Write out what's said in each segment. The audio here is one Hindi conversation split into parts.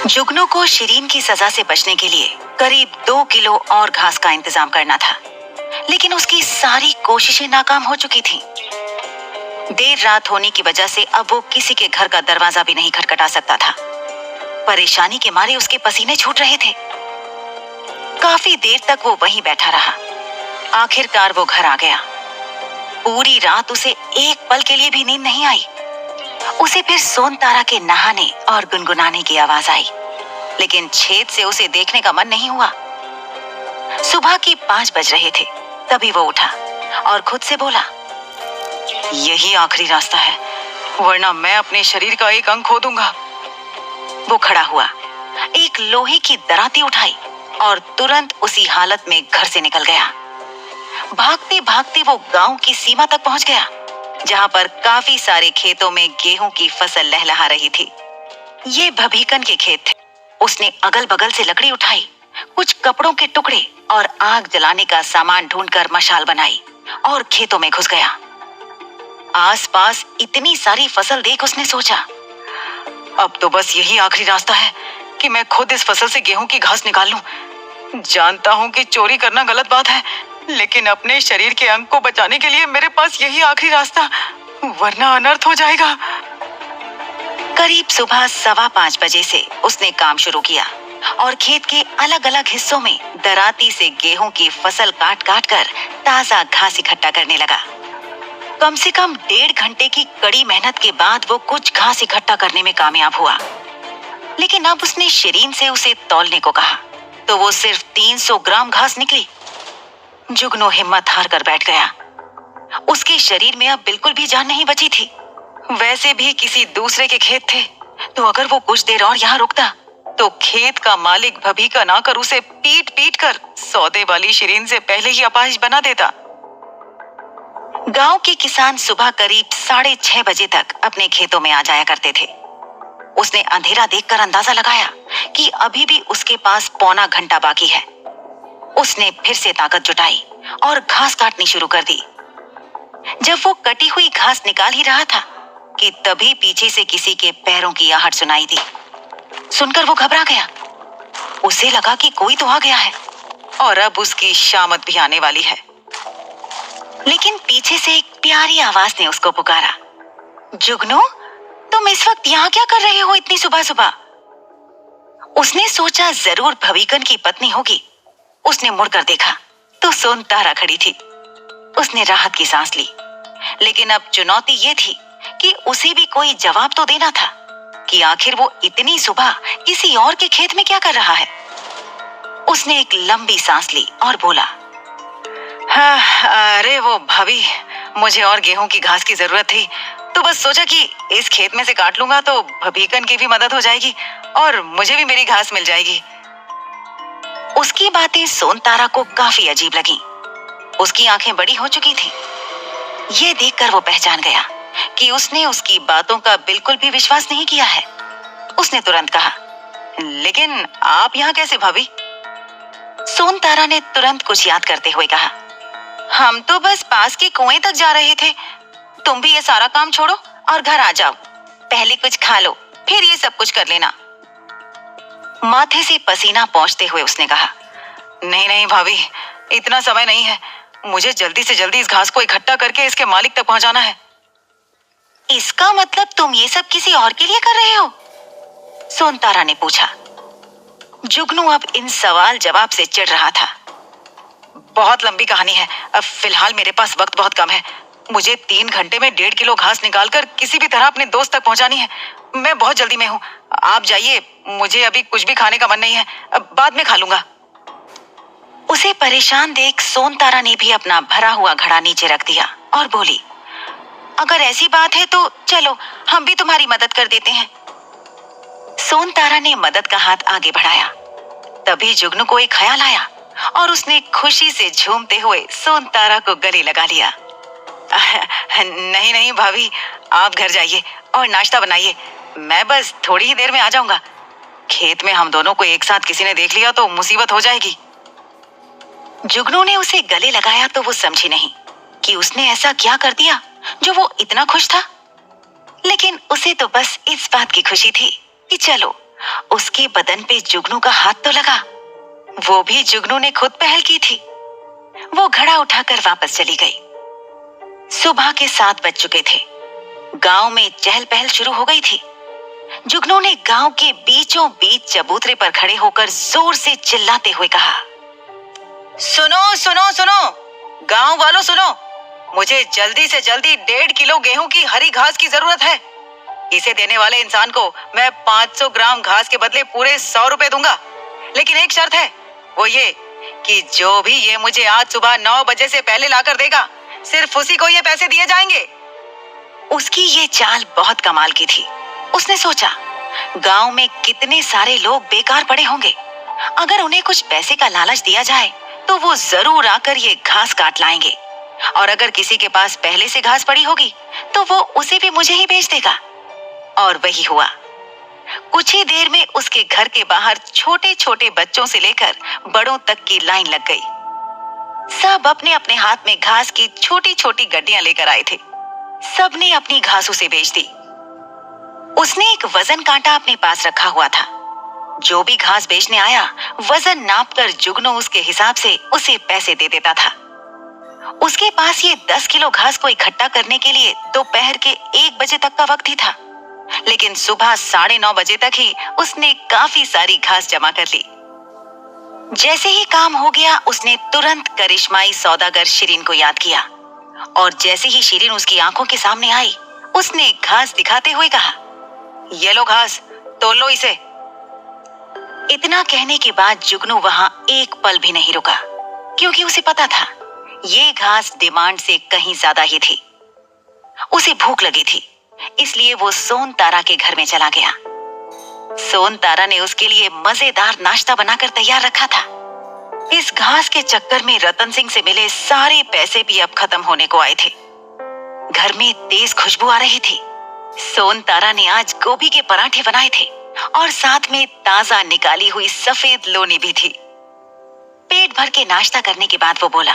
जुगनू को शिरीन की सजा से बचने के लिए करीब 2 किलो और घास का इंतजाम करना था, लेकिन उसकी सारी कोशिशें नाकाम हो चुकी थीं। देर रात होने की वजह से अब वो किसी के घर का दरवाजा भी नहीं खटखटा सकता था। परेशानी के मारे उसके पसीने छूट रहे थे। काफी देर तक वो वहीं बैठा रहा। आखिरकार वो घर आ गया। पूरी रात उसे एक पल के लिए भी नींद नहीं आई। उसे फिर सोन तारा के नहाने और गुनगुनाने की आवाज आई, लेकिन छेद से उसे देखने का मन नहीं हुआ। सुबह के 5 बज रहे थे, तभी वो उठा और खुद से बोला, यही आखिरी रास्ता है, वरना मैं अपने शरीर का एक अंग खो दूंगा। वो खड़ा हुआ, एक लोहे की दराती उठाई और तुरंत उसी हालत में घर से निकल गया। भागते भागते वो गांव की सीमा तक पहुंच गया, जहां पर काफी सारे खेतों में गेहूं की फसल लहलहा रही थी। ये भभीकन के खेत थे। उसने अगल बगल से लकड़ी उठाई, कुछ कपड़ों के टुकड़े और आग जलाने का सामान ढूंढकर मशाल बनाई और खेतों में घुस गया। आसपास इतनी सारी फसल देख उसने सोचा, अब तो बस यही आखिरी रास्ता है कि मैं खुद इस फसल से गेहूं की घास निकाल लूं। जानता हूं कि चोरी करना गलत बात है, लेकिन अपने शरीर के अंग को बचाने के लिए मेरे पास यही आखिरी रास्ता, वरना अनर्थ हो जाएगा। करीब सुबह 5:15 बजे से उसने काम शुरू किया और खेत के अलग अलग हिस्सों में दराती से गेहूं की फसल काट काट कर ताजा घास इकट्ठा करने लगा। कम से कम 1.5 घंटे की कड़ी मेहनत के बाद वो कुछ घास इकट्ठा करने में कामयाब हुआ, लेकिन अब उसने शिरीन से उसे तौलने को कहा तो वो सिर्फ 300 ग्राम घास निकली। जुगनू हिम्मत हार कर बैठ गया। उसके शरीर में अब बिल्कुल भी जान नहीं बची थी। वैसे भी किसी दूसरे के खेत थे, तो अगर वो कुछ देर और यहाँ रुकता तो खेत का मालिक भभीकन आकर उसे पीट पीट कर सौदे वाली शिरीन से पहले ही अपाहिज बना देता। गांव के किसान सुबह करीब 6:30 बजे तक अपने खेतों में आ जाया करते थे। उसने अंधेरा देखकर अंदाजा लगाया कि अभी भी उसके पास पौना घंटा बाकी है। उसने फिर से ताकत जुटाई और घास काटनी शुरू कर दी। जब वो कटी हुई घास निकाल ही रहा था कि तभी पीछे से किसी के पैरों की आहट सुनाई दी। सुनकर वो घबरा गया। उसे लगा कि कोई तो आ गया है और अब उसकी शामत भी आने वाली है। लेकिन पीछे से एक प्यारी आवाज ने उसको पुकारा, जुगनू, तुम इस वक्त यहाँ क्या कर रहे हो इतनी सुबह सुबह? उसने सोचा जरूर भवीकन की पत्नी होगी। उसने मुड़कर देखा तो सोन तारा खड़ी थी। उसने राहत की सांस ली, लेकिन अब चुनौती ये थी कि उसे भी कोई जवाब तो देना था कि आखिर वो इतनी सुबह किसी और के खेत में क्या कर रहा है। उसने एक लंबी सांस ली और बोला, हाँ, अरे वो भाभी, मुझे और गेहूं की घास की जरूरत थी, तो बस सोचा कि इस खेत में से काट लूंगा तो भभीकन की भी मदद हो जाएगी और मुझे भी मेरी घास मिल जाएगी। उसकी बातें सोन तारा को काफी अजीब लगी। उसकी आंखें बड़ी हो चुकी थीं। ये देखकर वो पहचान गया कि उसने उसकी बातों का बिल्कुल भी विश्वास नहीं किया है। उसने तुरंत कहा, लेकिन आप यहाँ कैसे भाभी? सोन तारा ने तुरंत कुछ याद करते हुए कहा, हम तो बस पास के कुएं तक जा रहे थे। तुम भी ये सारा काम छोड़ो और घर आ जाओ। पहले कुछ खा लो, फिर ये सब कुछ कर लेना। माथे से पसीना पोंछते हुए उसने कहा, नहीं नहीं भाभी, इतना समय नहीं है। मुझे जल्दी से जल्दी इस घास को इकट्ठा करके इसके मालिक तक पहुंचाना है। इसका मतलब तुम ये सब किसी और के लिए कर रहे हो? सोन तारा ने पूछा। जुगनू अब इन सवाल जवाब से चिढ़ रहा था। बहुत लंबी कहानी है, अब फिलहाल मेरे पास वक्त बहुत कम है। मुझे 3 घंटे में 1.5 किलो घास निकालकर किसी भी तरह अपने दोस्त तक पहुंचानी है। मैं बहुत जल्दी में हूँ, आप जाइए, मुझे अभी कुछ भी खाने का मन नहीं है, बाद में खा लूंगा। उसे परेशान देख सोन तारा ने भी अपना भरा हुआ घड़ा नीचे रख दिया और बोली, अगर ऐसी बात है तो चलो, हम भी तुम्हारी मदद कर देते हैं। सोन तारा ने मदद का हाथ आगे बढ़ाया। तभी जुगनू को एक ख्याल आया और उसने खुशी से झूमते हुए सोन तारा को गले लगा लिया। नहीं नहीं भाभी, आप घर जाइए और नाश्ता बनाइए, मैं बस थोड़ी ही देर में आ जाऊंगा। खेत में हम दोनों को एक साथ किसी ने देख लिया तो मुसीबत हो जाएगी। जुगनू ने उसे गले लगाया तो वो समझी नहीं कि उसने ऐसा क्या कर दिया जो वो इतना खुश था। लेकिन उसे तो बस इस बात की खुशी थी कि चलो, उसके बदन पे जुगनू का हाथ तो लगा, वो भी जुगनू ने खुद पहल की थी। वो घड़ा उठाकर वापस चली गई। सुबह के 7 बज चुके थे। गांव में चहल पहल शुरू हो गई थी। जुगनू ने गांव के बीचों बीच चबूतरे पर खड़े होकर जोर से चिल्लाते हुए कहा, सुनो सुनो सुनो, गांव वालों सुनो, मुझे जल्दी से जल्दी 1.5 किलो गेहूं की हरी घास की जरूरत है। इसे देने वाले इंसान को मैं 500 ग्राम घास के बदले पूरे 100 रुपए दूंगा, लेकिन एक शर्त है, वो ये कि जो भी ये मुझे आज सुबह 9 बजे से पहले लाकर देगा, सिर्फ उसी को ये पैसे दिए जाएंगे। उसकी ये चाल बहुत कमाल की थी। उसने सोचा, गांव में कितने सारे लोग बेकार पड़े होंगे, अगर उन्हें कुछ पैसे का लालच दिया जाए तो वो जरूर आकर ये घास काट लाएंगे, और अगर किसी के पास पहले से घास पड़ी होगी तो वो उसे भी मुझे ही बेच देगा। और वही हुआ। कुछ ही देर में उसके घर के बाहर छोटे छोटे बच्चों से लेकर बड़ों तक की लाइन लग गई। सब अपने अपने हाथ में घास की छोटी छोटी गड्डियां लेकर आए थे। सबने अपनी घास उसे बेच दी। उसने एक वजन कांटा अपने पास रखा हुआ था। जो भी घास बेचने आया, वजन नापकर जुगनू उसके हिसाब से उसे पैसे दे देता था। उसके पास ये 10 किलो घास को इकट्ठा करने के लिए दोपहर के 1 बजे तक का वक्त ही था, लेकिन सुबह 9:30 बजे तक ही उसने काफी सारी घास जमा कर ली। जैसे ही काम हो गया, उसने तुरंत करिश्माई सौदागर शिरीन को याद किया, और जैसे ही शिरीन उसकी आंखों के सामने आई, उसने घास दिखाते हुए कहा, ये लो घास, तोल लो इसे। इतना कहने के बाद जुगनू वहां एक पल भी नहीं रुका, क्योंकि उसे पता था ये घास डिमांड से कहीं ज्यादा ही थी। उसे भूख लगी थी, इसलिए वो सोन तारा के घर में चला गया। सोन तारा ने उसके लिए मजेदार नाश्ता बनाकर तैयार रखा था। इस घास के चक्कर में रतन सिंह से मिले सारे पैसे भी अब खत्म होने को आए थे। घर में तेज खुशबू आ रही थी। सोन तारा ने आज गोभी के पराठे बनाए थे, और साथ में ताजा निकाली हुई सफेद लोनी भी थी। पेट भर के नाश्ता करने के बाद वो बोला,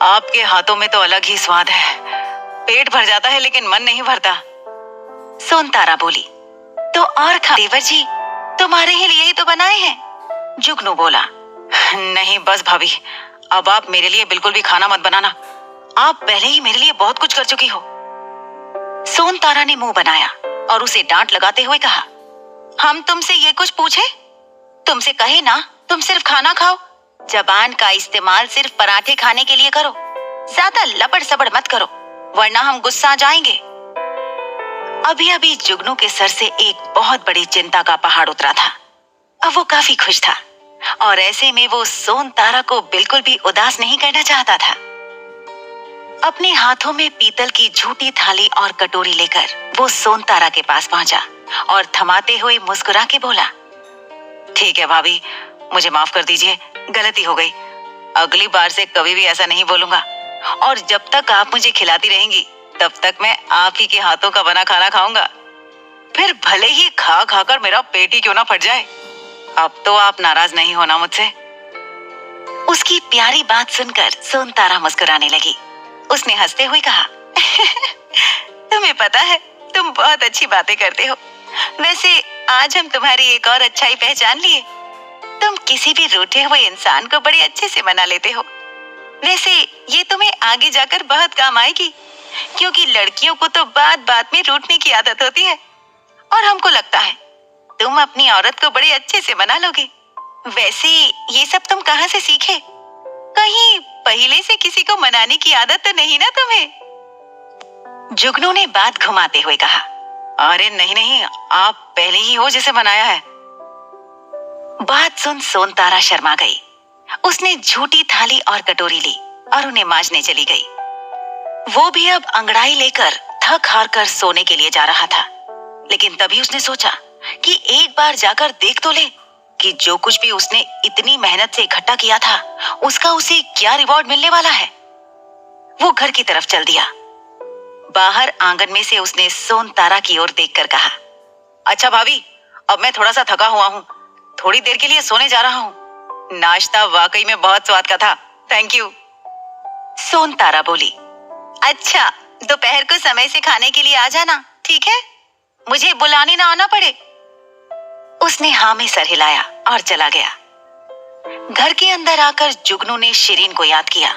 आपके हाथों में तो अलग ही स्वाद है। पेट भर जाता है लेकिन मन नहीं भरता। सोन तारा बोली, तो और खा देवर जी, तुम्हारे ही लिए ही तो बनाए हैं। जुगनू बोला, नहीं बस भाभी, अब आप मेरे लिए बिल्कुल भी खाना मत बनाना। आप पहले ही मेरे लिए बहुत कुछ कर चुकी हो। सोन तारा ने मुंह बनाया और उसे डांट लगाते हुए कहा, हम तुमसे ये कुछ पूछे? तुमसे कहे ना तुम सिर्फ खाना खाओ। जबान का इस्तेमाल सिर्फ पराठे खाने के लिए करो, ज्यादा लबड़ सबड़ मत करो, वरना हम गुस्सा जाएंगे। अभी अभी जुगनू के सर से एक बहुत बड़ी चिंता का पहाड़ उतरा था। अब वो काफी खुश था, और ऐसे में वो सोन तारा को बिल्कुल भी उदास नहीं करना चाहता था। अपने हाथों में पीतल की झूठी थाली और कटोरी लेकर वो सोन तारा के पास पहुंचा और थमाते हुए मुस्कुरा के बोला, ठीक है भाभी, मुझे माफ कर दीजिए, गलती हो गई। अगली बार से कभी भी ऐसा नहीं बोलूंगा, और जब तक आप मुझे खिलाती रहेंगी तब तक मैं आप ही के हाथों का बना खाना खाऊंगा, फिर भले ही खा खाकर मेरा पेट ही क्यों ना फट जाए। अब तो आप नाराज नहीं होना मुझसे। उसकी प्यारी बात सुनकर सोन तारा मुस्कुराने लगी। उसने हंसते हुए कहा, तुम्हें पता है तुम बहुत अच्छी बातें करते हो। वैसे आज हम तुम्हारी एक और अच्छाई पहचान लिए। तुम किसी भी रूठे हुए इंसान को बड़े अच्छे से मना लेते हो। वैसे ये तुम्हें आगे जाकर बहुत काम आएगी, क्योंकि लड़कियों को तो बात बात में रूठने की आदत होती है, और हमको लगता है तुम अपनी औरत को बड़े अच्छे से मना लोगे। वैसे ये सब तुम कहाँ से सीखे? कहीं पहले से किसी को मनाने की आदत तो नहीं ना तुम्हें? जुगनू ने बात घुमाते हुए कहा, अरे नहीं नहीं, आप पहले ही हो जिसे मनाया है। बात सुन सोन तारा शर्मा गई। उसने झूठी थाली और कटोरी ली और उन्हें मांजने चली गई। वो भी अब अंगड़ाई लेकर थक हार कर सोने के लिए जा रहा था, लेकिन तभी उसने सोचा कि एक बार जाकर देख तो ले कि जो कुछ भी उसने इतनी मेहनत से इकट्ठा किया था उसका उसे क्या रिवॉर्ड मिलने वाला है। वो घर की तरफ चल दिया। बाहर आंगन में से उसने सोन तारा की ओर देखकर कहा, अच्छा भाभी, अब मैं थोड़ा सा थका हुआ हूँ, थोड़ी देर के लिए सोने जा रहा हूँ। नाश्ता वाकई में बहुत स्वाद का था, थैंक यू। सोन तारा बोली, अच्छा दोपहर को समय से खाने के लिए आ जाना, ठीक है? मुझे बुलाने ना आना पड़े। उसने हाँ में सर हिलाया और चला गया। घर के अंदर आकर जुगनू ने शिरीन को याद किया।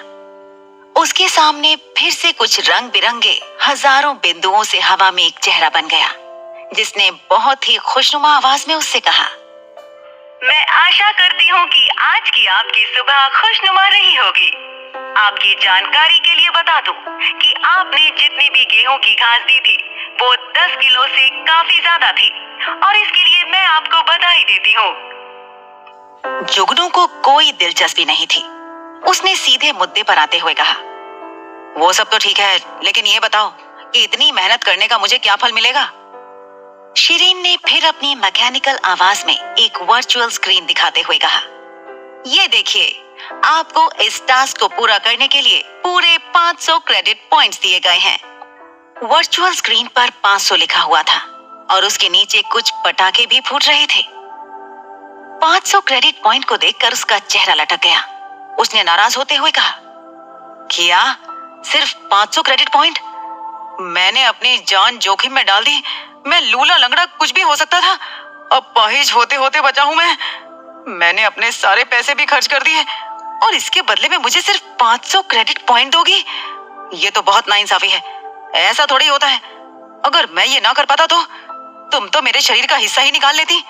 उसके सामने फिर से कुछ रंग बिरंगे हजारों बिंदुओं से हवा में एक चेहरा बन गया, जिसने बहुत ही खुशनुमा आवाज में उससे कहा, मैं आशा करती हूँ कि आज की आपकी सुबह खुशनुमा रही होगी। आपकी जानकारी के लिए बता दूं कि आपने जितनी भी गेहूं की घास दी थी वो 10 किलो से काफी ज्यादा थी और इसके लिए मैं आपको बधाई देती हूँ। जुगनू को कोई दिलचस्पी नहीं थी। उसने सीधे मुद्दे पर आते हुए कहा, वो सब तो ठीक है, लेकिन ये बताओ कि इतनी मेहनत करने का मुझे क्या फल मिलेगा? शिरीन ने फिर अपनी मैकेनिकल आवाज में एक वर्चुअल स्क्रीन दिखाते हुए कहा, ये देखिए, आपको इस टास्क को पूरा करने के लिए पूरे 500 क्रेडिट पॉइंट्स दिए गए हैं। वर्चुअल स्क्रीन पर 500 लिखा हुआ था और उसके नीचे कुछ पटाखे भी फूट रहे थे। 500 क्रेडिट पॉइंट को देखकर उसका चेहरा लटक गया। उसने नाराज होते हुए कहा, क्या सिर्फ 500 क्रेडिट पॉइंट? मैंने अपनी जान जोखिम में डाल दी। मैं लूला लंगड़ा कुछ भी हो सकता था। अब पाहिज होते होते बचा हूं मैंने अपने सारे पैसे भी खर्च कर दिए और इसके बदले में मुझे सिर्फ 500 क्रेडिट पॉइंट दोगी? ये तो बहुत नाइंसाफी है। ऐसा थोड़ी होता है। अगर मैं ये ना कर पाता तो तुम तो मेरे शरीर का हिस्सा ही निकाल लेती।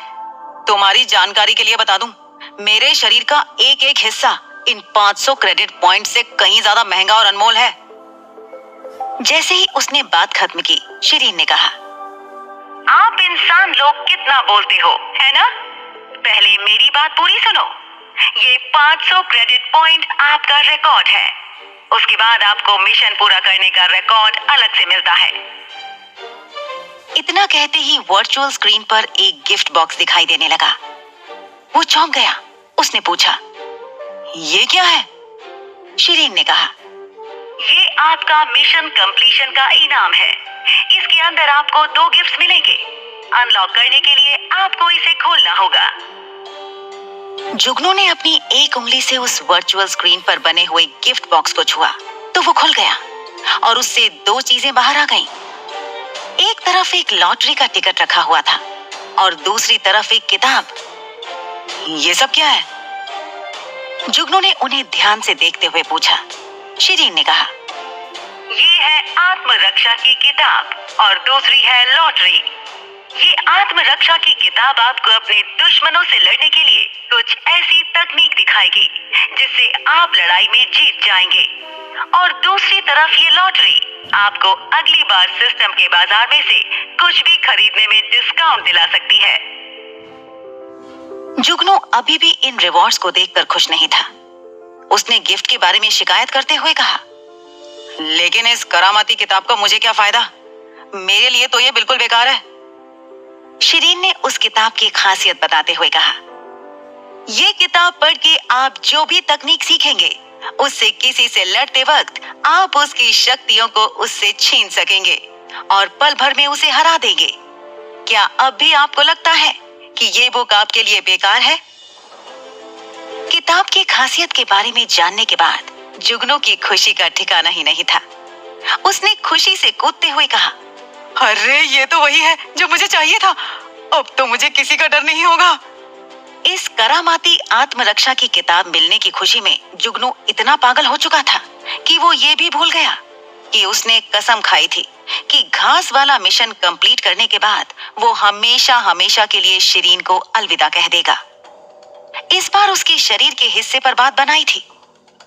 तुम्हारी जानकारी के लिए बता दूं, मेरे शरीर का एक एक हिस्सा इन 500 क्रेडिट पॉइंट से कहीं ज्यादा महंगा और अनमोल है। जैसे ही उसने बात खत्म की, शिरीन ने कहा, आप इंसान लोग कितना बोलते हो, है ना? पहले मेरी बात पूरी सुनो। ये 500 क्रेडिट पॉइंट आपका रिकॉर्ड है। उसके बाद आपको मिशन पूरा करने का रिकॉर्ड अलग से मिलता है। इतना कहते ही वर्चुअल स्क्रीन पर एक गिफ्ट बॉक्स दिखाई देने लगा। वो चौंक गया। उसने पूछा, ये क्या है? शिरीन ने कहा, ये आपका मिशन कंप्लीशन का इनाम है। इसके अंदर आपको 2 गिफ्ट्स मिलेंगे। अनलॉक करने के लिए आपको इसे खोलना होगा। जुगनू ने अपनी एक उंगली से उस वर्चुअल स्क्रीन पर बने हुए गिफ्ट बॉक्स को छुआ तो वो खुल गया और उससे 2 चीजें बाहर आ गईं। एक तरफ एक लॉटरी का टिकट रखा हुआ था और दूसरी तरफ एक किताब। ये सब क्या है? जुगनू ने उन्हें ध्यान से देखते हुए पूछा। शिरीन ने कहा, ये है आत्मरक्षा की किताब और दूसरी है लॉटरी। ये आत्मरक्षा की किताब आपको अपने दुश्मनों से लड़ने के लिए कुछ ऐसी तकनीक दिखाएगी जिससे आप लड़ाई में जीत जाएंगे। और दूसरी तरफ ये लॉटरी आपको अगली बार सिस्टम के बाजार में से कुछ भी खरीदने में डिस्काउंट दिला सकती है। जुगनू अभी भी इन रिवॉर्ड्स को देखकर खुश नहीं था। उसने गिफ्ट के बारे में शिकायत करते हुए कहा, लेकिन इस करामाती किताब का मुझे क्या फायदा? मेरे लिए तो ये बिल्कुल बेकार है। शिरीन ने उस किताब की खासियत बताते हुए कहा, ये किताब पढ़ के आप जो भी तकनीक सीखेंगे उससे किसी से लड़ते वक्त आप उसकी शक्तियों को उससे छीन सकेंगे और पल भर में उसे हरा देंगे। क्या अब भी आपको लगता है कि ये बुक आपके लिए बेकार है? किताब की खासियत के बारे में जानने के बाद जुगनू की खुशी का ठिकाना ही नहीं था। उसने खुशी से कूदते हुए कहा, अरे ये तो वही है जो मुझे चाहिए था। अब तो मुझे किसी का डर नहीं होगा। इस करामाती आत्मरक्षा की किताब मिलने की खुशी में जुगनू इतना पागल हो चुका था कि वो ये भी भूल गया कि उसने कसम खाई थी कि घास वाला मिशन कंप्लीट करने के बाद वो हमेशा हमेशा के लिए शिरीन को अलविदा कह देगा। इस बार उसके शरीर के हिस्से पर बात बनाई थी।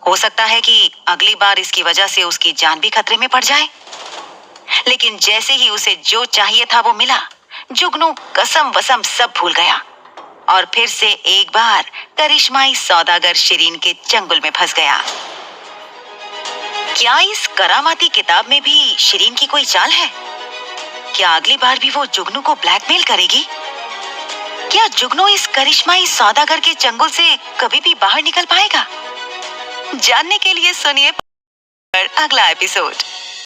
हो सकता है कि अगली बार इसकी वजह से उसकी जान भी खतरे में पड़ जाए। लेकिन जैसे ही उसे जो चाहिए था वो मिला, जुगनू कसम वसम सब भूल गया और फिर से एक बार करिश्माई सौदागर शिरीन के चंगुल में फंस गया। क्या इस करामाती किताब में भी शिरीन की कोई चाल है? क्या अगली बार भी वो जुगनू को ब्लैकमेल करेगी? क्या जुगनू इस करिश्माई सौदागर के चंगुल से कभी भी बाहर निकल पाएगा? जानने के लिए सुनिए अगला एपिसोड।